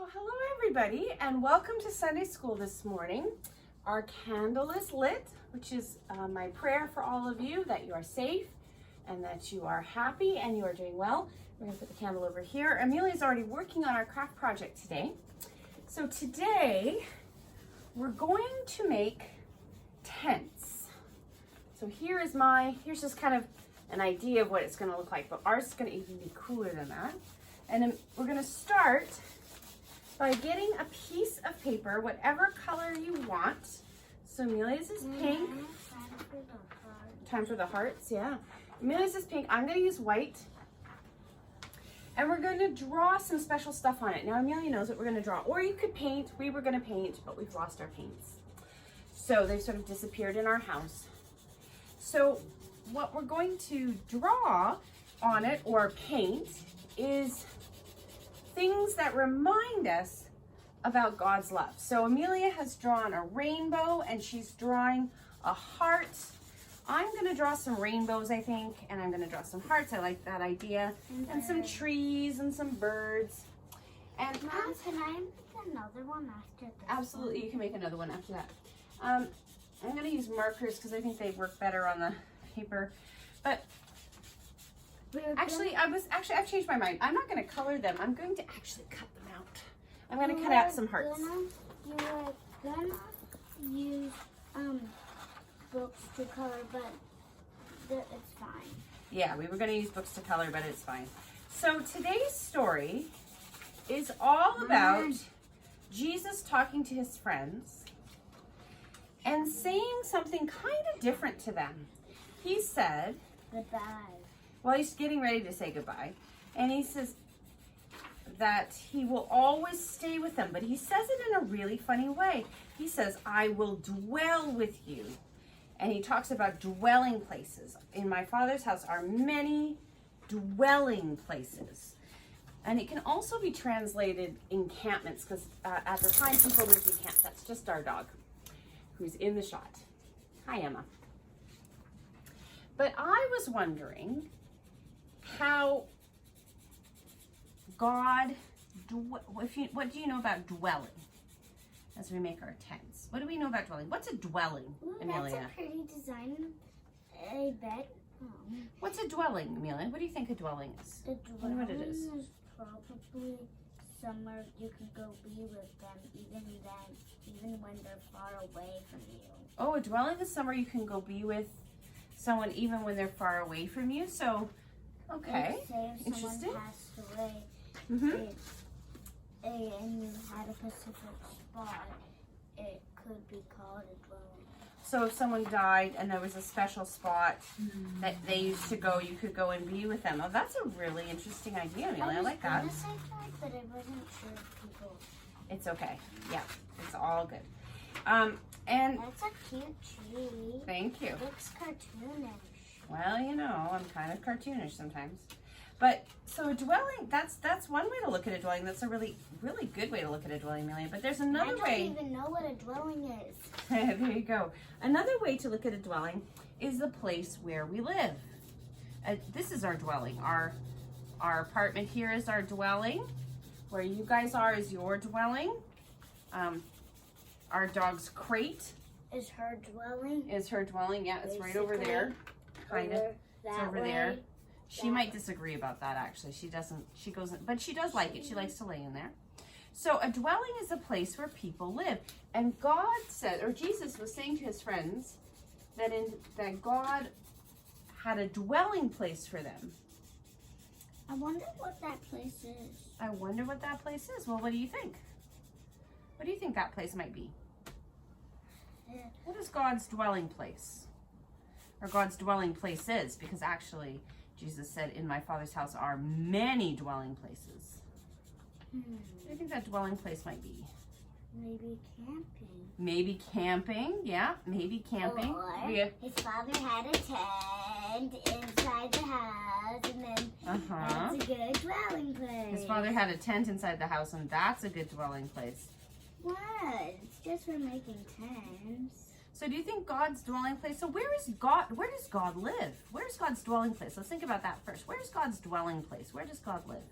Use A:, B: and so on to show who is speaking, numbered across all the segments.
A: So hello everybody and welcome to Sunday School this morning. Our candle is lit, which is my prayer for all of you that you are safe and that you are happy and you are doing well. We're going to put the candle over here. Amelia's already working on our craft project today. So today we're going to make tents. So here's just kind of an idea of what it's going to look like, but ours is going to even be cooler than that. And then we're going to start by getting a piece of paper, whatever color you want. So Amelia's is pink. Time for the hearts, yeah. Amelia's is pink. I'm going to use white. And we're going to draw some special stuff on it. Now Amelia knows what we're going to draw. Or you could paint. We were going to paint, but we've lost our paints. So they've sort of disappeared in our house. So what we're going to draw on it or paint is things that remind us about God's love. So Amelia has drawn a rainbow and she's drawing a heart. I'm going to draw some rainbows, I think, and I'm going to draw some hearts. I like that idea. And some trees and some birds. And
B: Mom, can I make another one after this?
A: Absolutely, you can make another one after that. I'm going to use markers because I think they work better on the paper. But I've changed my mind. I'm not going to color them. I'm going to actually cut them out. I'm going to cut out some hearts.
B: You were gonna use books to color, but it's fine.
A: Yeah, we were going to use books to color, but it's fine. So today's story is all about Jesus talking to his friends and saying something kind of different to them. He said,
B: goodbye.
A: Well, he's getting ready to say goodbye. And he says that he will always stay with them. But he says it in a really funny way. He says, I will dwell with you. And he talks about dwelling places. In my Father's house are many dwelling places. And it can also be translated encampments. Because at the time, people lived in camps. That's just our dog, who's in the shot. Hi, Emma. But I was wondering how God, what do you know about dwelling as we make our tents? What do we know about dwelling? What's a dwelling, Amelia?
B: That's a pretty design. A bed.
A: What's a dwelling, Amelia? What do you think a dwelling is?
B: A dwelling
A: what it is.
B: Probably somewhere you can go be with them even when they're far away from you.
A: Oh, a dwelling is somewhere you can go be with someone even when they're far away from you. So, okay,
B: if
A: interesting.
B: Someone passed away, and you had a specific spot, it could be called a dwelling.
A: So if someone died and there was a special spot that they used to go, you could go and be with them. Oh, that's a really interesting idea, Amelia. I like that.
B: I was going to say that, but I wasn't sure if people...
A: It's okay. Yeah, it's all good. And
B: that's a cute tree.
A: Thank you.
B: It looks cartoonish.
A: Well, you know, I'm kind of cartoonish sometimes. But so a dwelling, that's one way to look at a dwelling. That's a really, really good way to look at a dwelling, Amelia. But there's another way.
B: I don't even know what a dwelling is.
A: There you go. Another way to look at a dwelling is the place where we live. This is our dwelling. Our apartment here is our dwelling. Where you guys are is your dwelling. Our dog's crate
B: is her dwelling.
A: Is her dwelling? Yeah, it's right over there. Kind of. It's over there. She might disagree about that, actually. She doesn't. She goes, but she does like it. She likes to lay in there. So a dwelling is a place where people live. And God said, or Jesus was saying to his friends that God had a dwelling place for them.
B: I wonder what that place is.
A: I wonder what that place is. Well, what do you think? What do you think that place might be? What is God's dwelling place? Or God's dwelling place is? Because actually, Jesus said, in my Father's house are many dwelling places. What do you think that dwelling place might be?
B: Maybe camping.
A: Maybe camping, yeah, maybe camping.
B: Or his father had a tent inside the house, and then that's a good dwelling place.
A: His father had a tent inside the house, and that's a good dwelling place.
B: What? It's just for making tents.
A: So do you think God's dwelling place, so where does God live? Where's God's dwelling place? Let's think about that first. Where's God's dwelling place? Where does God live?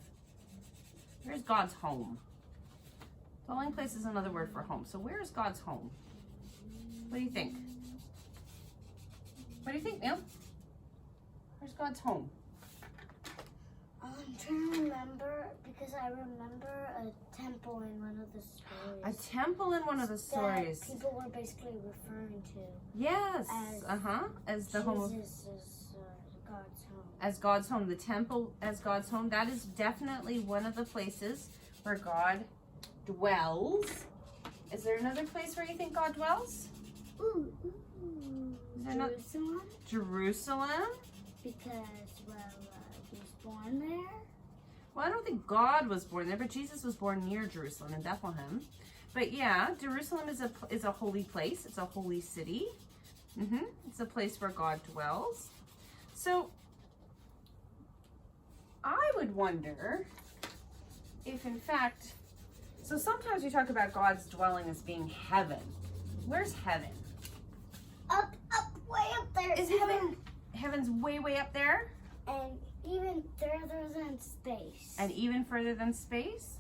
A: Where's God's home? Dwelling place is another word for home. So where is God's home? What do you think? What do you think, Neil? Where's God's home?
B: I'm trying to remember because I remember a temple in one of the stories.
A: A temple in one of the stories.
B: That people were basically referring to.
A: Yes. As the home of
B: Jesus is God's home.
A: As God's home, the temple as God's home. That is definitely one of the places where God dwells. Is there another place where you think God dwells?
B: Ooh.
A: Is there
B: Jerusalem?
A: Jerusalem?
B: Because, he was born there.
A: Well, I don't think God was born there, but Jesus was born near Jerusalem in Bethlehem. But yeah, Jerusalem is a holy place. It's a holy city. It's a place where God dwells. So I would wonder if, in fact, so sometimes we talk about God's dwelling as being heaven. Where's heaven?
B: Up, way up there.
A: Is heaven? Heaven's way up there?
B: And even further than space.
A: And even further than space?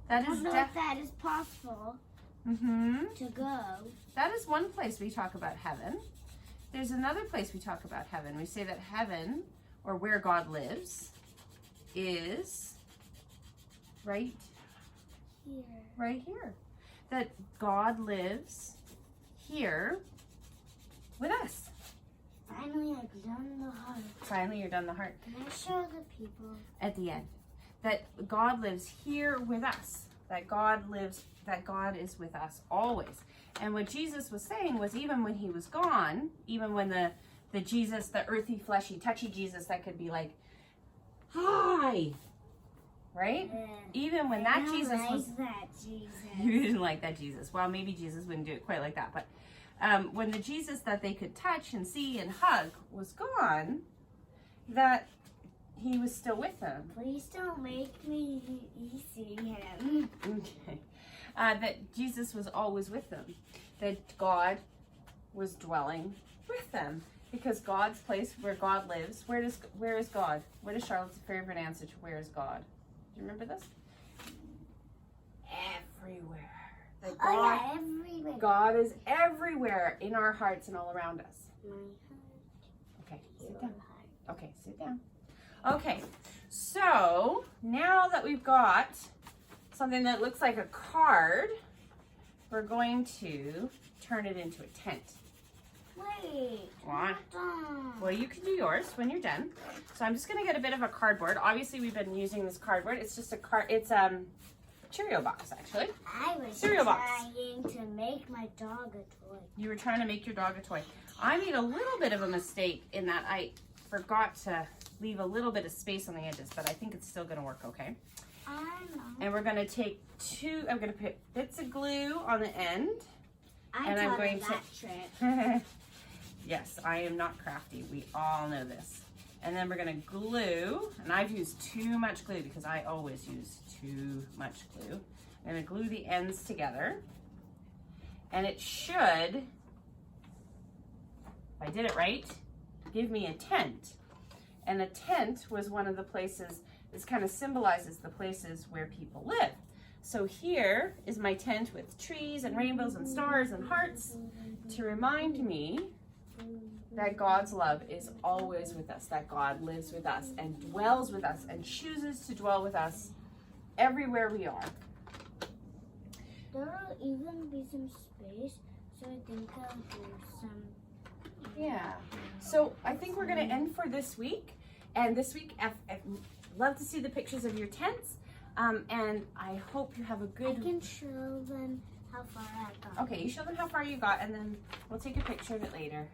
A: That is
B: that is possible to go.
A: That is one place we talk about heaven. There's another place we talk about heaven. We say that heaven, or where God lives, is right here. That God lives here with us.
B: Finally, I've done the heart.
A: Finally, you're done the heart.
B: Can I show the people?
A: At the end. That God lives here with us. That God is with us always. And what Jesus was saying was, even when he was gone, even when the Jesus, the earthy, fleshy, touchy Jesus that could be like, hi, right? Even when that Jesus was...
B: that Jesus.
A: You didn't like that Jesus. Well, maybe Jesus wouldn't do it quite like that. But when the Jesus that they could touch and see and hug was gone, that he was still with them.
B: Please don't make me see him.
A: Okay. That Jesus was always with them. That God was dwelling with them. Because God's place, where God lives, where is God? What is Charlotte's favorite answer to where is God? Do you remember this? Everywhere. That God,
B: everywhere.
A: God is everywhere in our hearts and all around us.
B: My heart.
A: Okay, sit down. Okay, sit down. Okay, so now that we've got something that looks like a card, we're going to turn it into a tent.
B: Wait.
A: What? Well, you can do yours when you're done. So I'm just going to get a bit of a cardboard. Obviously, we've been using this cardboard. It's just it's a Cheerio box, actually.
B: I was
A: Cereal box.
B: trying to make my dog a toy.
A: You were trying to make your dog a toy. I made a little bit of a mistake in that I forgot to leave a little bit of space on the edges, but I think it's still going to work okay.
B: I know.
A: And we're going to take I'm going to put bits of glue on the end.
B: I'm going to that trick.
A: Yes, I am not crafty. We all know this. And then we're going to glue, and I've used too much glue because I always use too much glue. I'm going to glue the ends together. And it should, if I did it right, give me a tent. And a tent was one of the places, this kind of symbolizes the places where people live. So here is my tent with trees and rainbows and stars and hearts to remind me that God's love is always with us, that God lives with us and dwells with us and chooses to dwell with us everywhere we are.
B: There will even be some space, so I think I'll do some.
A: Yeah. So I think we're going to end for this week. And this week, I'd love to see the pictures of your tents. And I hope you have a good...
B: I can show them how far I got.
A: Okay, you show them how far you got, and then we'll take a picture of it later.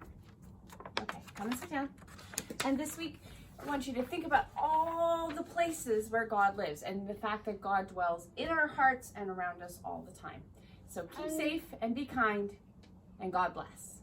A: Okay, come and sit down. And this week, I want you to think about all the places where God lives and the fact that God dwells in our hearts and around us all the time. So keep safe and be kind, and God bless.